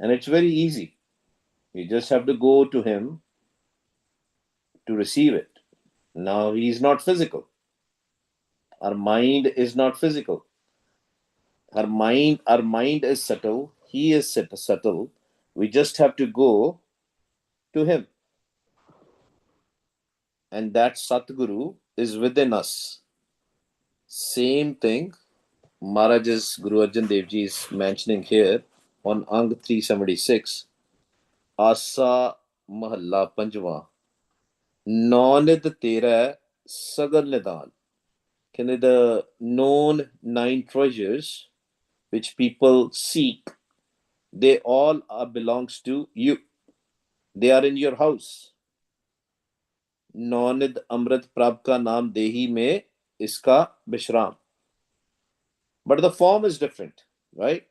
And it's very easy. You just have to go to him to receive it. Now, he is not physical. Our mind is not physical. Our mind is subtle. He is subtle. We just have to go to him. And that Satguru is within us. Same thing Maharaj's Guru Arjan Dev Ji is mentioning here on Ang 376. Asa Mahalla Panjwa. Nonid Tera Sagar Nidan. The known 9 treasures which people seek, they all belongs to you. They are in your house. Nonid Amrit Prab ka naam dehi mein iska bishram. But the form is different, right?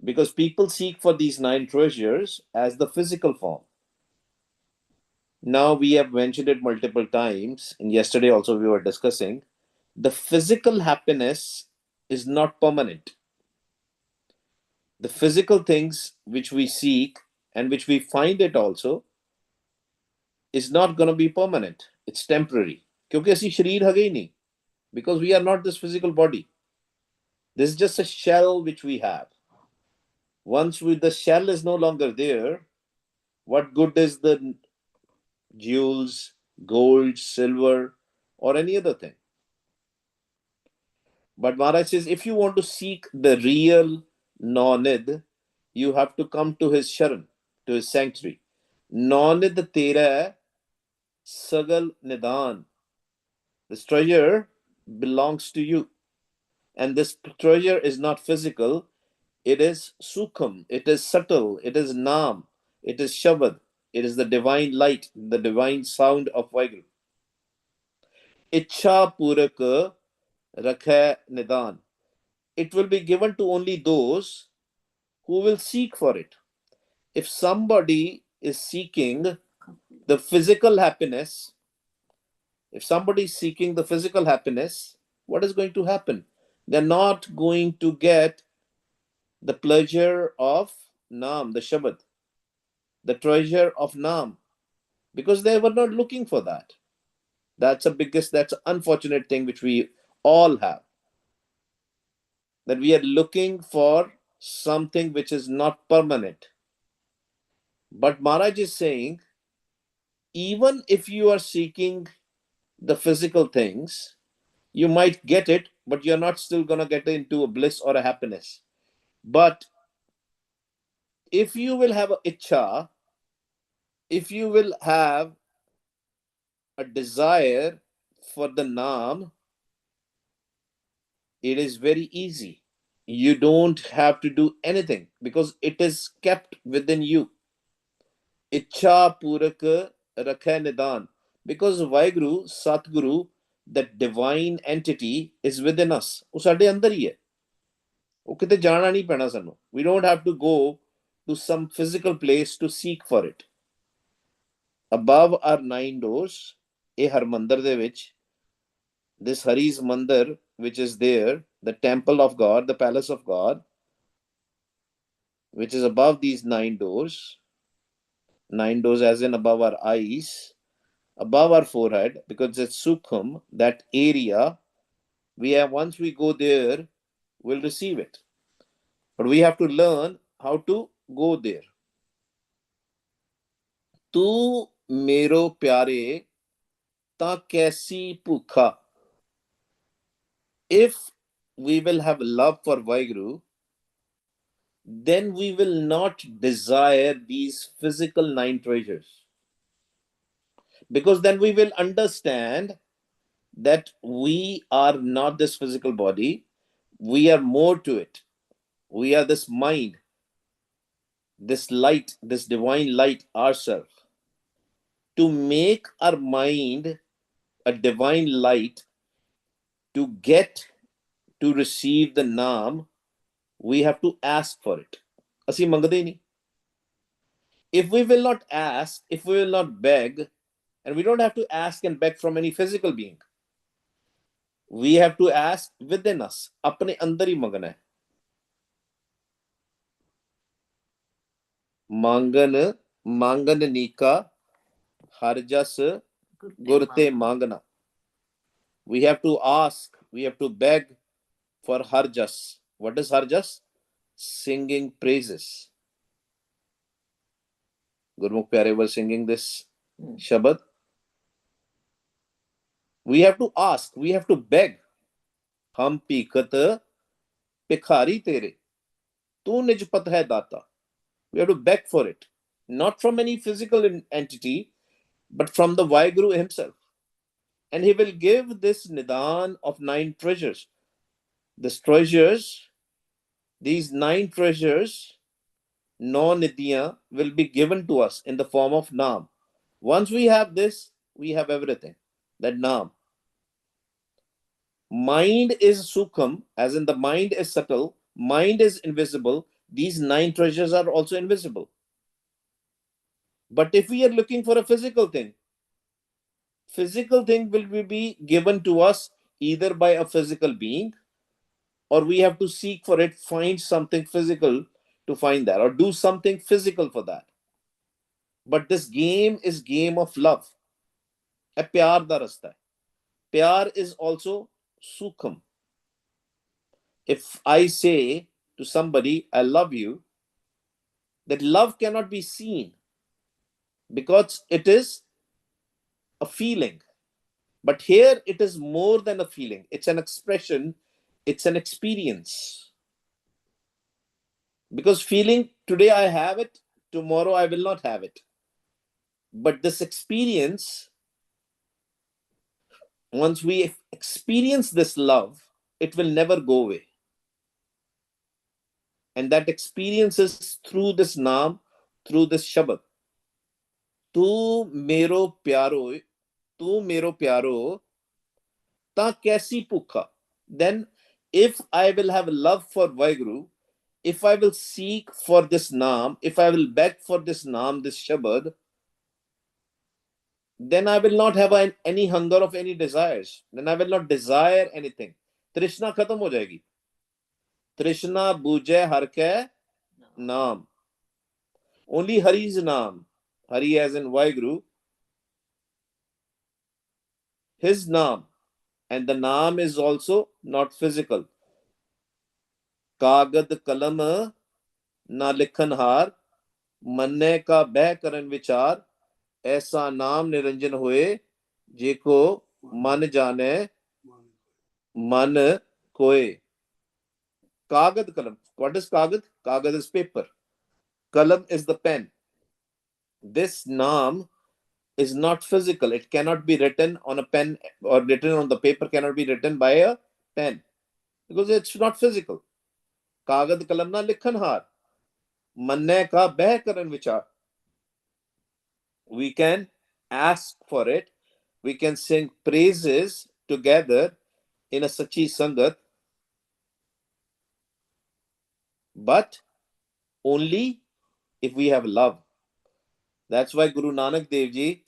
Because people seek for these 9 treasures as the physical form. Now we have mentioned it multiple times, and yesterday also we were discussing the physical happiness is not permanent. The physical things which we seek and which we find it also is not going to be permanent. It's temporary. क्योंकि ਅਸੀਂ शरीर है ही नहीं. Because we are not this physical body. This is just a shell which we have. Once the shell is no longer there, what good is the jewels, gold, silver, or any other thing? But Maharaj says, if you want to seek the real Nonid, you have to come to his Sharan, to his sanctuary. Nonid Tera Sagal Nidan. This treasure belongs to you. And this treasure is not physical, it is Sukham, it is subtle, it is Nam, it is Shabad, it is the divine light, the divine sound of Vaheguru. Ichha Purak Rakha Nidan. It will be given to only those who will seek for it. If somebody is seeking the physical happiness, if somebody is seeking the physical happiness, what is going to happen? They're not going to get the pleasure of Naam, the Shabad, the treasure of Naam, because they were not looking for that. That's an unfortunate thing which we all have. That we are looking for something which is not permanent. But Maharaj is saying, even if you are seeking the physical things, you might get it, but you're not still going to get into a bliss or a happiness. But if you will have a ichha, if you will have a desire for the Naam, it is very easy. You don't have to do anything because it is kept within you. Ichha Purak Rakha Nidan. Because Vaheguru, Satguru, that divine entity is within us. ਉਹ ਸਾਡੇ ਅੰਦਰ ਹੀ ਹੈ. ਉਹ ਕਿਤੇ ਜਾਣਾ ਨਹੀਂ ਪੈਣਾ ਸਾਨੂੰ. We don't have to go to some physical place to seek for it. Above our 9 doors, ਇਹ ਹਰਮੰਦਰ ਦੇ ਵਿੱਚ, this Hari's Mandir, which is there, the temple of God, the palace of God, which is above these 9 doors as in above our eyes, above our forehead, because it's Sukham, that area, once we go there, we'll receive it. But we have to learn how to go there. Tu mero pyare ta kaisi bhukha. If we will have love for Vaheguru, then we will not desire these physical 9 treasures. Because then we will understand that we are not this physical body, we are more to it. We are this mind, this light, this divine light ourselves. To make our mind a divine light, to receive the Naam, we have to ask for it. ਅਸੀਂ ਮੰਗਦੇ ਨਹੀਂ. If we will not ask, if we will not beg, and we don't have to ask and beg from any physical being, we have to ask within us. अपने अंदर ही मंगना है. Mangan, Mangan Nika, Harjas, Gurte Mangana. We have to ask, we have to beg for Harjas. What is Harjas? Singing praises. Gurmukh Pyare were singing this Shabad. We have to ask, we have to beg. Hum pikat pikhari tere. Tu nij pat hai data. We have to beg for it. Not from any physical entity, but from the Vaheguru himself. And he will give this Nidan of 9 treasures. These treasures, these 9 treasures, 9 Nidhiyan, will be given to us in the form of Naam. Once we have this, we have everything. That Naam. Mind is Sukham, as in the mind is subtle, mind is invisible. These 9 treasures are also invisible. But if we are looking for a physical thing will be given to us either by a physical being, or we have to seek for it, find something physical to find that, or do something physical for that. But this game is game of love. A pyar da rasta hai. Pyar is also sukham. If I say to somebody, I love you, that love cannot be seen because it is a feeling. But here it is more than a feeling. It's an expression. It's an experience. Because feeling, today I have it, tomorrow I will not have it. But this experience, once we experience this love, it will never go away. And that experience is through this Naam, through this Shabad. Tu mero pyaro, ta kaisi pukha. Then, if I will have love for Vaheguru, if I will seek for this Naam, if I will beg for this Naam, this Shabad, then I will not have any hunger of any desires. Then I will not desire anything. Trishna khatam ho jayegi. Trishna bujhe har ke naam. Only Hari's naam. Hari as in Vaheguru. His naam. And the naam is also not physical. Kagad kalam na likhan har. Manne ka beh karan vichar. Aisa naam niranjan hoye. Jeko man jane. Man koe. Kagad kalam. What is Kagad? Kagad is paper. Kalam is the pen. This Naam is not physical. It cannot be written on a pen, or written on the paper cannot be written by a pen because it's not physical. Kagad kalam na likhan har. Manne ka beh karan vichar. We can ask for it. We can sing praises together in a Sachi Sangat, but only if we have love. That's why Guru Nanak Dev Ji,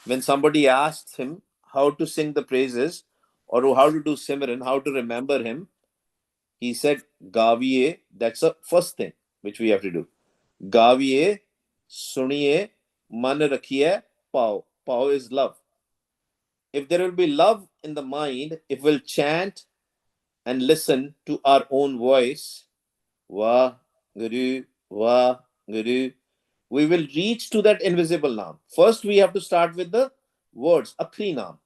when somebody asked him how to sing the praises or how to do Simran, how to remember him, he said, Gaviye, that's the first thing which we have to do. Gaviye, suniye, man rakhiye, pao. Pao is love. If there will be love in the mind, if we'll chant and listen to our own voice, Wah, Guru, Wah, Guru, we will reach to that invisible Naam. First, we have to start with the words, Akhri Naam.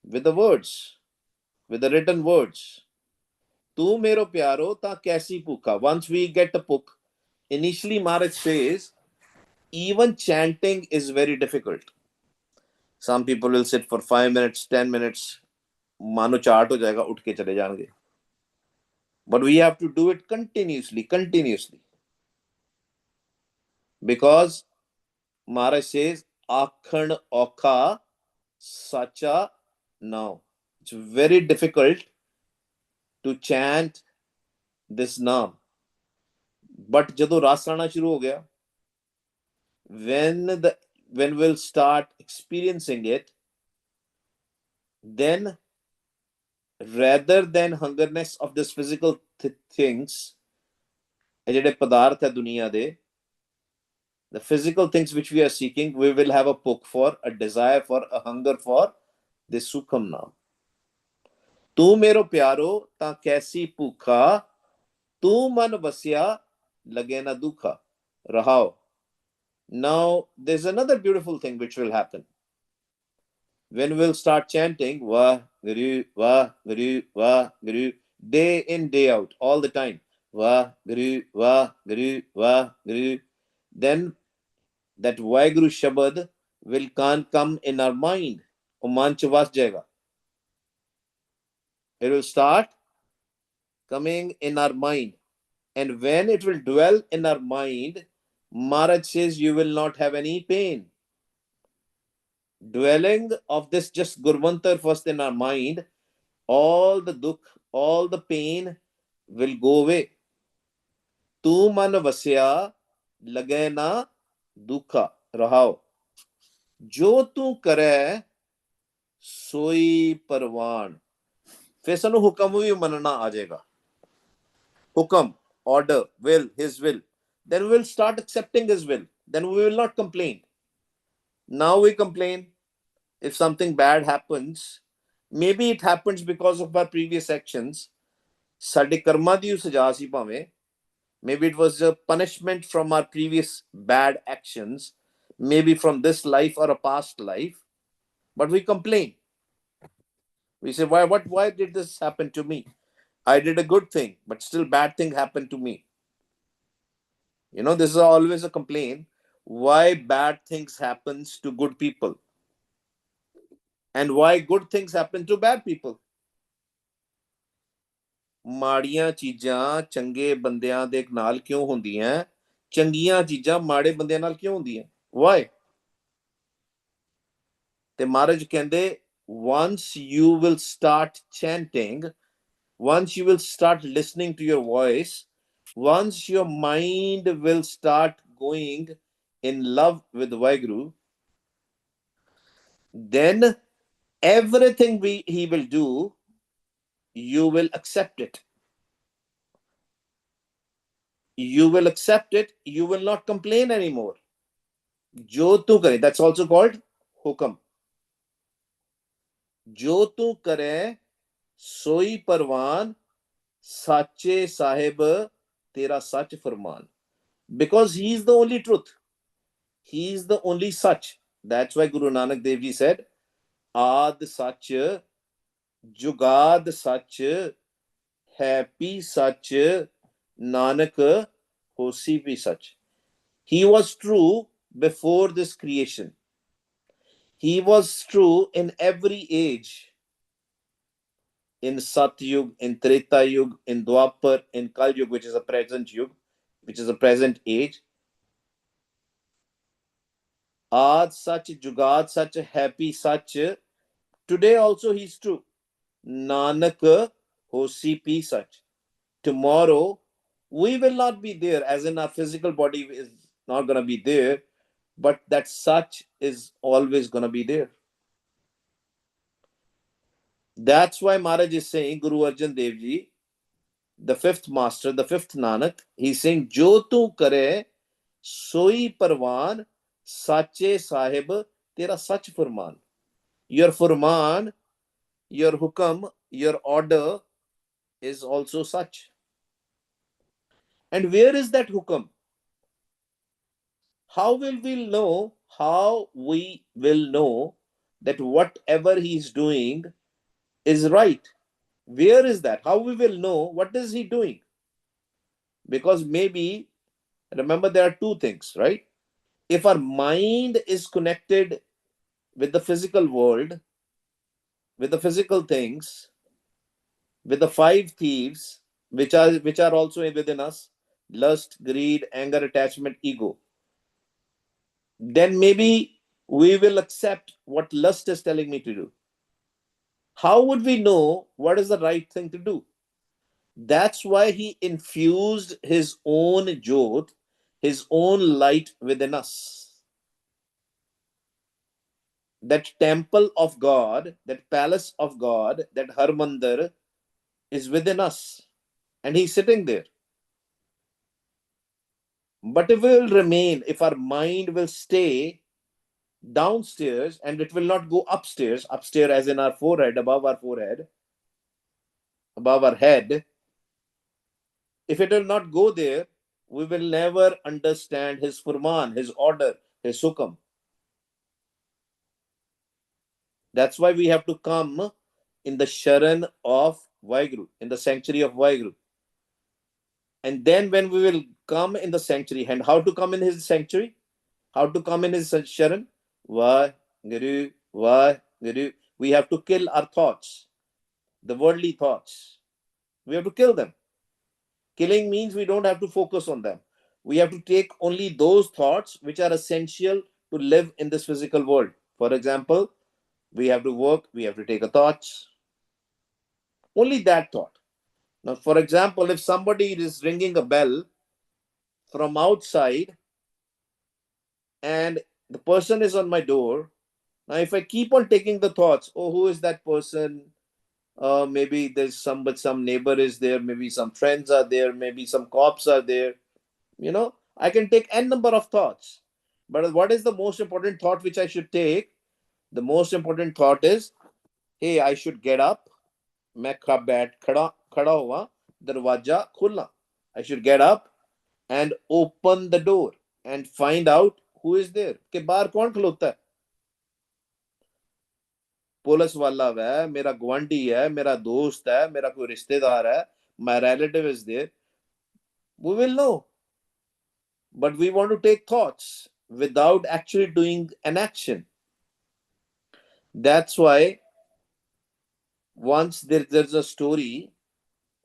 With the words, with the written words. Tu mero pyaro ta kaisi puka. Once we get the puk, initially Maharaj says, even chanting is very difficult. Some people will sit for 5 minutes, 10 minutes, mano chaat ho jayega, ut ke chale jange. But we have to do it continuously. Because Maharaj says, Akhan okha sacha now. It's very difficult to chant this Naam. But jado ras aana shuru ho gaya, when we'll start experiencing it, then rather than hungerness of this physical things, ਇਹ ਜਿਹੜੇ ਪਦਾਰਥ ਹੈ ਦੁਨੀਆ ਦੇ, the physical things which we are seeking, we will have a poke for, a desire for, a hunger for this sukham naam. ਤੂੰ मेरो प्यारो ਤਾਂ कैसी ਭੁੱਖਾ, ਤੂੰ ਮਨ ਵਸਿਆ ਲਗੇ ਨਾ ਦੁਖਾ ਰਹਾਓ. Now there's another beautiful thing which will happen when we'll start chanting Vah Guru Vah Guru Vah Guru day in day out all the time, Vah Guru Vah Guru Vah Guru. Then that Vaheguru Shabad will can't come in our mind. ਉਹ ਮਨ ਚ ਵਸ ਜਾਏਗਾ. It will start coming in our mind. And when it will dwell in our mind, Maharaj says you will not have any pain. Dwelling of this just Gurmantar first in our mind, all the dukh, all the pain will go away. Tu man vasya lage na dukha rahao. Jo tu kare soi parwan. फिर सानू हुक्म भी मनना आ जाएगा. Hukam, order, will, his will. Then we will start accepting his will. Then we will not complain. Now we complain if something bad happens. Maybe it happens because of our previous actions. ਸਾਡੇ ਕਰਮਾਂ ਦੀ ਸਜ਼ਾ ਸੀ ਭਾਵੇਂ. Maybe it was a punishment from our previous bad actions. Maybe from this life or a past life. But we complain. We say, why did this happen to me? I did a good thing, but still bad thing happened to me. You know, this is always a complaint. Why bad things happens to good people? And why good things happen to bad people? ਮਾੜੀਆਂ ਚੀਜ਼ਾਂ ਚੰਗੇ ਬੰਦਿਆਂ ਦੇ ਨਾਲ ਕਿਉਂ ਹੁੰਦੀਆਂ? ਚੰਗੀਆਂ ਚੀਜ਼ਾਂ ਮਾੜੇ ਬੰਦਿਆਂ ਨਾਲ ਕਿਉਂ ਹੁੰਦੀਆਂ? Why? ਤੇ ਮਹਾਰਾਜ ਕਹਿੰਦੇ, once you will start chanting, once you will start listening to your voice, once your mind will start going in love with Vaheguru, then everything he will do, you will accept it. You will accept it. You will not complain anymore. Jo tu kare, that's also called hukam. Jo tu kare soi parwan, sache sahib tera sach farman. Because he is the only truth. He is the only such. That's why Guru Nanak Dev Ji said, Aad sach, Jugad sach, Happy sach, Nanak hosi bhi sach. He was true before this creation. He was true in every age. In Satyug, in Treta Yug, in Dwapar, in Kal Yug, which is a present Yug, which is a present age. Aad sach, Jugad sach, Happy sach. Today also he is true. Nanak hosi bhi sach. Tomorrow we will not be there, as in our physical body is not going to be there, but that such is always going to be there. That's why Maharaj is saying, Guru Arjan Dev Ji, the fifth master, the fifth Nanak, he's saying, Jo tu kare, soi parwan, sache sahib, tera sach furman. Your furman, your hukam, your order is also such. And where is that hukam? How will we know? How we will know that whatever he is doing is right? Where is that? How we will know what is he doing? Because maybe, remember, there are two things, right? If our mind is connected with the physical world, with the physical things, with the five thieves, which are also within us, lust, greed, anger, attachment, ego, then maybe we will accept what lust is telling me to do. How would we know what is the right thing to do? That's why he infused his own jyot, his own light within us. That temple of God, that palace of God, that Harmandir is within us. And he's sitting there. But if we will remain, if our mind will stay downstairs and it will not go upstairs, upstairs as in our forehead, above our head, if it will not go there, we will never understand his furman, his order, his hukam. That's why we have to come in the sharan of Vaheguru, in the sanctuary of Vaheguru. And then when we will come in the sanctuary, and how to come in his sanctuary? How to come in his sharan? Vaheguru, Vaheguru. We have to kill our thoughts, the worldly thoughts. We have to kill them. Killing means we don't have to focus on them. We have to take only those thoughts which are essential to live in this physical world. For example, we have to work, we have to take a thoughts. Only that thought. Now, for example, if somebody is ringing a bell from outside and the person is on my door, now if I keep on taking the thoughts, oh, who is that person? Maybe there's some neighbor is there, maybe some friends are there, maybe some cops are there. I can take n number of thoughts. But what is the most important thought which I should take? The most important thought is, hey, I should get up. मैं खड़ा हुआ दरवाजा खुला. I should get up and open the door and find out who is there. कि बाहर कौन खलोता है? Police वाला है, मेरा गवांडी है, मेरा दोस्त है, मेरा कोई रिश्तेदार है, my relative is there. We will know. But we want to take thoughts without actually doing an action. That's why once there's a story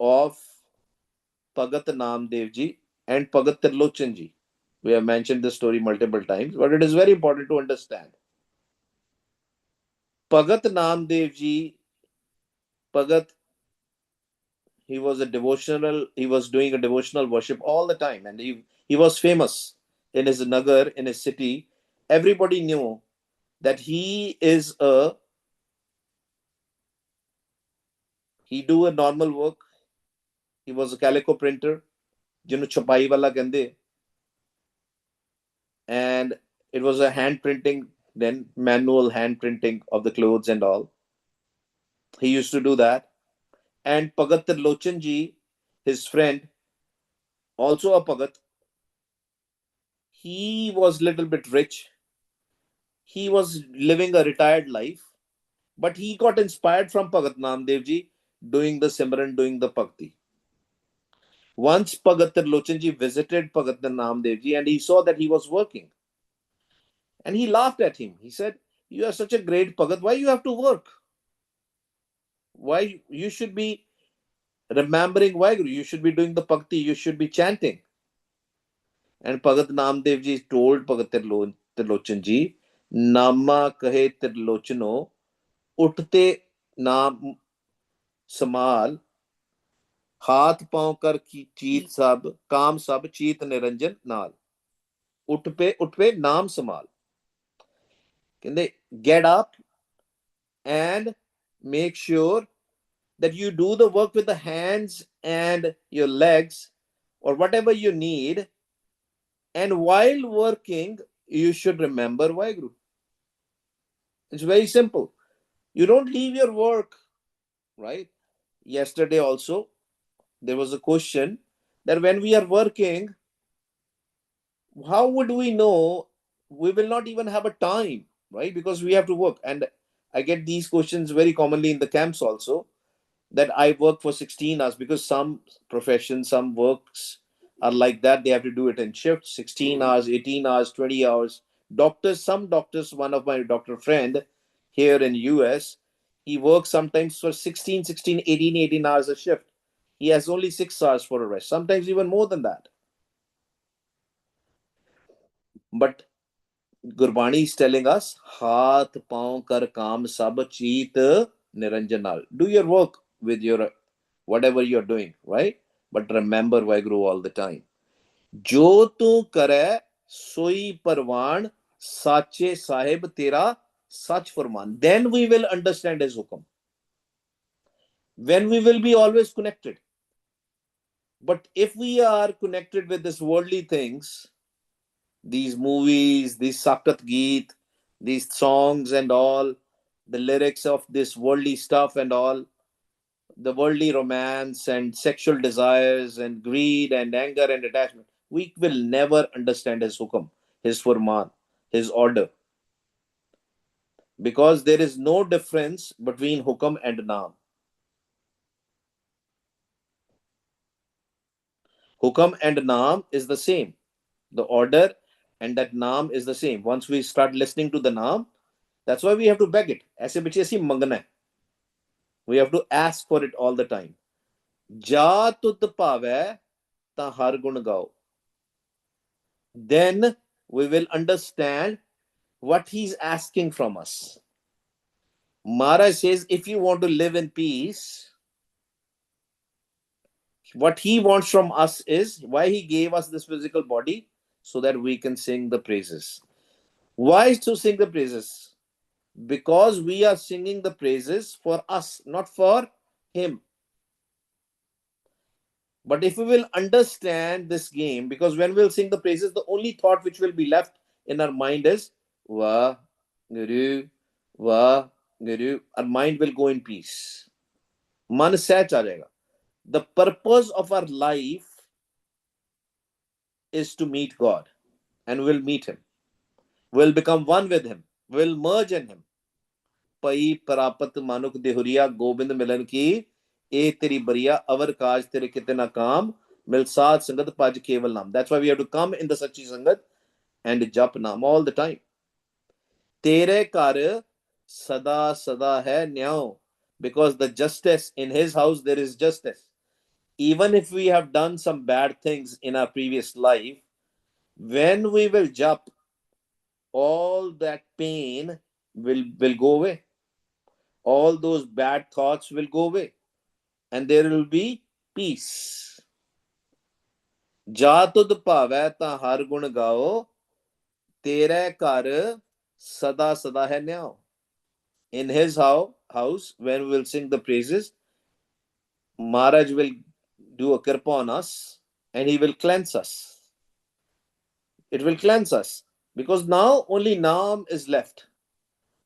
of Bhagat Namdev ji and Bhagat Trilochan ji. We have mentioned this story multiple times, but it is very important to understand. Bhagat Namdev ji, Bhagat, he was doing a devotional worship all the time, and he was famous in his nagar, in his city. Everybody knew that he do a normal work. He was a calico printer, ਜਿਹਨੂੰ ਛਪਾਈ ਵਾਲਾ ਕਹਿੰਦੇ, and it was a hand printing, then manual hand printing of the clothes and all. He used to do that. And Bhagat Lochan ji, his friend, also a Bhagat, he was little bit rich. He was living a retired life, but he got inspired from Bhagat Namdev ji doing the Simran, doing the Bhakti. Once Bhagat Lochan ji visited Bhagat Namdev ji and he saw that he was working. And he laughed at him. He said, "You are such a great Bhagat. Why you have to work? Why you should be remembering Vaheguru? You should be doing the Bhakti. You should be chanting." And Bhagat Namdev ji told Bhagat Trilochan ji, "Nama kahe Trilochano, utte naam samal, हाथ पांव कर की चीत सब, काम सब चीत निरंजन नाल. उठ पे नाम समाल." ਕਹਿੰਦੇ get up and make sure that you do the work with the hands and your legs or whatever you need, and while working you should remember Vaheguru. It's very simple. You don't leave your work, right? Yesterday also there was a question that when we are working, how would we know? We will not even have a time, right? Because we have to work. And I get these questions very commonly in the camps also, that I work for 16 hours, because some professions, some works are like that. They have to do it in shifts, 16 hours, 18 hours, 20 hours. Some doctors, one of my doctor friend here in US, he works sometimes for 18 hours a shift. He has only 6 hours for a rest, sometimes even more than that. But Gurbani is telling us, Haath paun kar kaam sab cheet niranjanal. Do your work with your whatever you're doing, right? But remember Vaheguru all the time. Jo tu kare soi parwan, sache sahib tera sach farman. Then we will understand his hukam. When we will be always connected. But if we are connected with these worldly things, these movies, these Sakat Geet, these songs and all, the lyrics of this worldly stuff and all, the worldly romance and sexual desires and greed and anger and attachment, we will never understand his hukam, his furman, his order, because there is no difference between hukam and naam. Hukam and naam is the same. The order and that naam is the same. Once we start listening to the naam, that's why we have to beg it. ऐसे बच्चे ऐसी मंगना है. We have to ask for it all the time. Ja tud pave ta har gun gao. Then we will understand what he's asking from us. Maharaj says, if you want to live in peace, what he wants from us is, why he gave us this physical body, so that we can sing the praises. Why to sing the praises? Because we are singing the praises for us, not for him. But if we will understand this game, because when we'll sing the praises, the only thought which will be left in our mind is Wah, Guru, Wah, Guru. Our mind will go in peace. Man seh aa jayega. The purpose of our life is to meet God, and we'll meet him. We'll become one with him. We'll merge in him. पई प्रापत मानुक देहुरिया गोविंद मिलन की ए तेरी बरिया अवर काज तेरे किते ना काम मिल साध संगत पज केवल नाम. That's why we have to come in the sachi sangat and jap naam all the time. तेरे घर सदा सदा है न्याय, because the justice in his house, there is justice. Even if we have done some bad things in our previous life, when we will jap, all that pain will go away. All those bad thoughts will go away, and there will be peace. जा तुद भावै तां हर गुण गाओ, तेरे घर सदा सदा है न्याय. In his house, when we will sing the praises, Maharaj will do a kirpa on us, and he will cleanse us. It will cleanse us, because now only naam is left.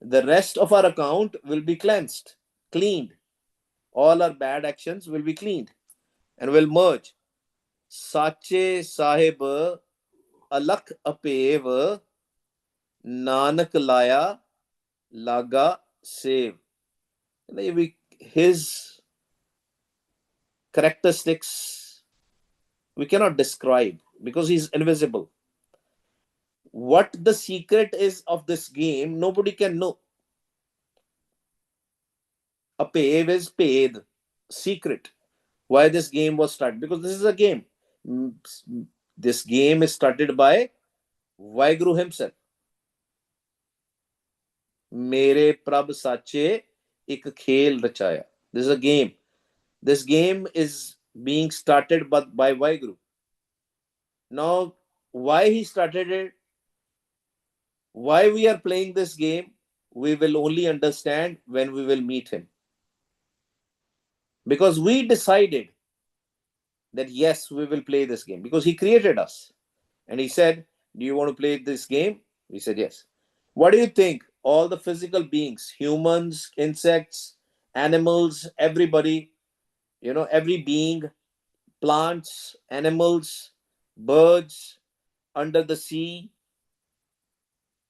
The rest of our account will be cleansed, cleaned. All our bad actions will be cleaned and will merge. Sache Sahib Alak Apev Nanak Laya Laga Save. His characteristics we cannot describe, because he's invisible. What the secret is of this game, nobody can know. Apev is paid. Secret. Why this game was started? Because this is a game. This game is started by Vaheguru himself. Mere Prabh Sache ik khel rachaya. This is a game. This game is being started by Vaheguru. Now, why he started it, why we are playing this game, we will only understand when we will meet him. Because we decided that yes, we will play this game, because he created us. And he said, do you want to play this game? We said yes. What do you think? All the physical beings, humans, insects, animals, everybody, every being, plants, animals, birds, under the sea.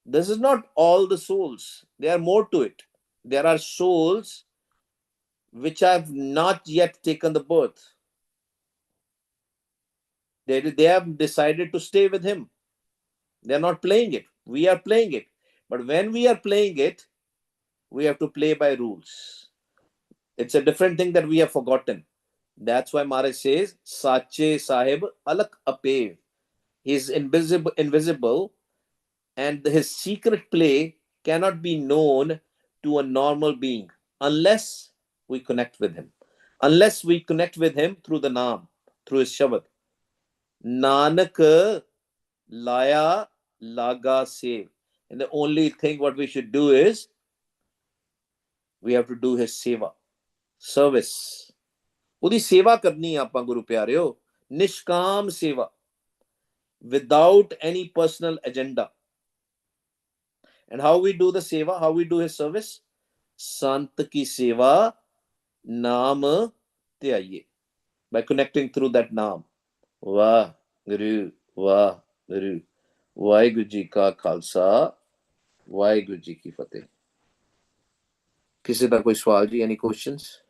This is not all the souls. There are more to it. There are souls which have not yet taken the birth. They have decided to stay with him. They are not playing it. We are playing it. But when we are playing it, we have to play by rules. It's a different thing that we have forgotten. That's why Maharaj says, Sache Sahib Alak Apev. He is invisible, and his secret play cannot be known to a normal being unless we connect with him. Unless we connect with him through the Naam, through his Shabad. Nanak Laya Laga Save. And the only thing what we should do is, we have to do his seva, service. ਉਹਦੀ ਸੇਵਾ ਕਰਨੀ ਆਪਾਂ ਗੁਰੂ ਪਿਆਰਿਓ, ਨਿਸ਼ਕਾਮ ਸੇਵਾ. without any personal agenda. And how we do the seva, how we do his service? Sant ki seva naam tyaiye. By connecting through that naam. Wah Guru, Wah Guru. Waheguru ji ka khalsa, Waheguru ji ki fateh. किसी का कोई सवाल जी? Any questions?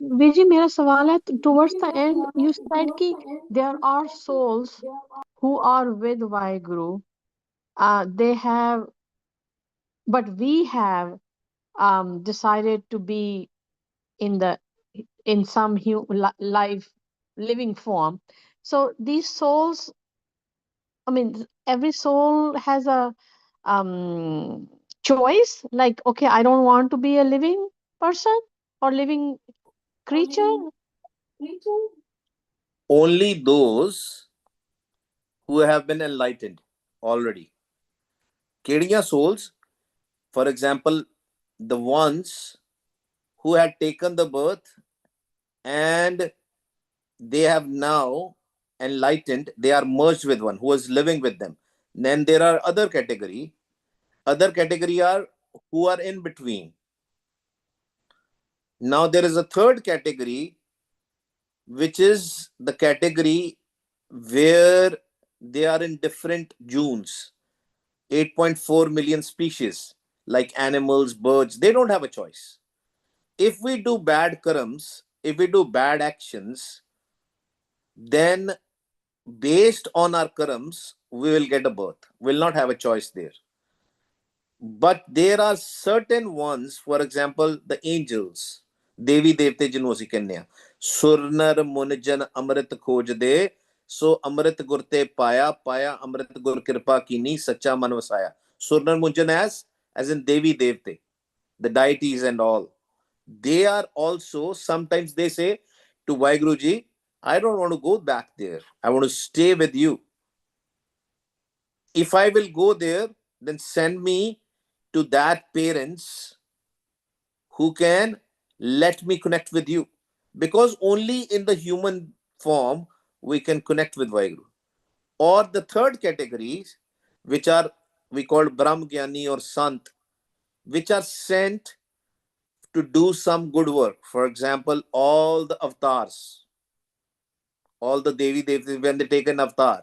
Viji, मेरा सवाल है, towards the end you said कि there are souls who are with Vaheguru. They have, but we have decided to be in some life living form. So these souls, I mean, every soul has a choice. Like, okay, I don't want to be a living person or living creature. Only those who have been enlightened already. Kediya souls, for example, the ones who had taken the birth and they have now enlightened, they are merged with one who is living with them. Then there are other category. Other category are who are in between. Now there is a third category, which is the category where they are in different zones. 8.4 million species, like animals, birds, they don't have a choice. If we do bad karams, if we do bad actions, then based on our karams, we will get a birth. We'll not have a choice there. But there are certain ones, for example, the angels, Devi Devte Jinwasi Kanya, Surnar Munjan Amrit Khoj De, so Amrit Gurte Paya, Paya Amrit Gur Kirpa Kini, Sacha Manvasaya. Surnar Munjan as in Devi Devte, the deities and all. They are also, sometimes they say to Vaiguruji, I don't want to go back there. I want to stay with you. If I will go there, then send me to that parents who can let me connect with you. Because only in the human form we can connect with Vaiguru. Or the third categories, which are we call Brahm Gyani or Sant, which are sent to do some good work. For example, all the avatars, all the Devi Devas, when they take an avatar,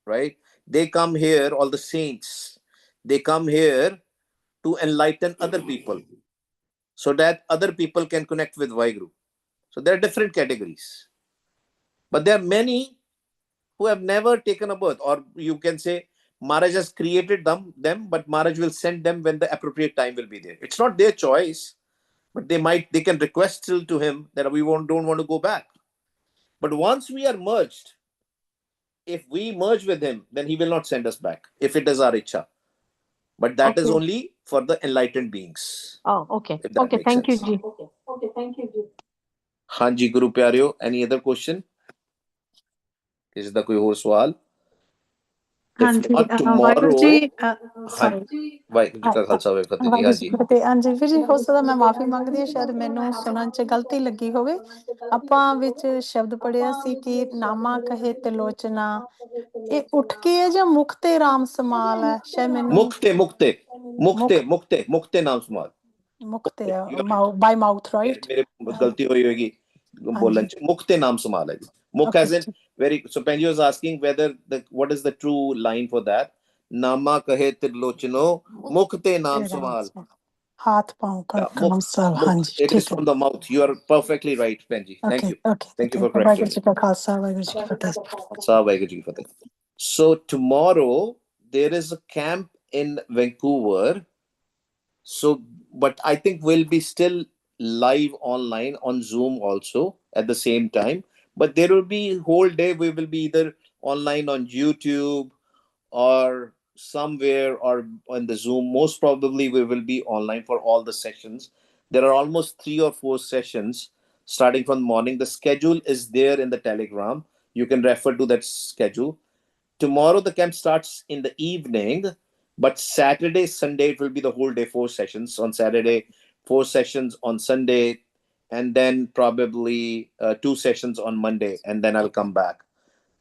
right? They come here, all the saints, they come here to enlighten other people so that other people can connect with Vaiguru. So there are different categories. But there are many who have never taken a birth, or you can say Maharaj has created them, but Maharaj will send them when the appropriate time will be there. It's not their choice, but they can request still to him that don't want to go back. But once we are merged, if we merge with him, then he will not send us back if it is our icha. But that is Okay. only for the enlightened beings. Oh, okay. If that Okay. makes Thank you, sense. Ji. Hanji Guru Pyareo, any other question? Is there koi aur sawal? If ਹਾਂਜੀ not Waheguru tomorrow, ਜੀ Han, sorry Vaiguru Ji Ka Khalsa Vaiguru Ji Ki Fateh ji. Waheguru ji Hanji. ਕੀ ਫਤਿਹ। ਹਾਂਜੀ ਵੀਰ ਜੀ, ਹੋ ਸਕਦਾ ਮੈਂ ਮਾਫੀ ਮੰਗਦੀ ਹਾਂ, ਸ਼ਾਇਦ ਮੈਨੂੰ ਸੁਣਨ 'ਚ ਗਲਤੀ ਲੱਗੀ ਹੋਵੇ। ਆਪਾਂ ਵਿੱਚ ਸ਼ਬਦ ਪੜ੍ਹਿਆ ਸੀ ਕਿ ਨਾਮਾ ਕਹੇ ਤਿਲੋਚਨਾ, ਇਹ ਉੱਠ ਕੇ ਹੈ ਜਾਂ ਮੁਖ ਤੇ ਰਾਮ ਸਮਾਲ ਹੈ? ਸ਼ਾਇਦ ਮੈਨੂੰ मुक्ते नाम समाल. ਮੁਖ ਤੇ ਬਾਈ ਮਾਊਥ, ਰਾਈਟ? मेरे गलती हुई होगी बोलन च. मुक्ते नाम समाल है. Mukh as in very. So Penji was asking whether what is the true line for that. Nama kahe tirlochno mukte naam samal. हाथ पाँव का काम सब। हाँ Mukh. जी, It is ठीक है। from the mouth. You are perfectly right, Penji. Thank you. Thank you for correcting Waheguru ji का खालसा, वाहिगुरू जी की फतेह। Vaiguru Ji Ki Fateh. So tomorrow there is a camp in Vancouver. So, but I think we'll be still live online on Zoom also at the same time. But there will be whole day we will be either online on YouTube or somewhere or on the Zoom. Most probably we will be online for all the sessions. There are almost 3 or 4 sessions starting from morning. The schedule is there in the Telegram. You can refer to that schedule. Tomorrow the camp starts in the evening, but Saturday, Sunday it will be the whole day, 4 sessions on Saturday, 4 sessions on Sunday, and then probably 2 sessions on Monday, and then I'll come back.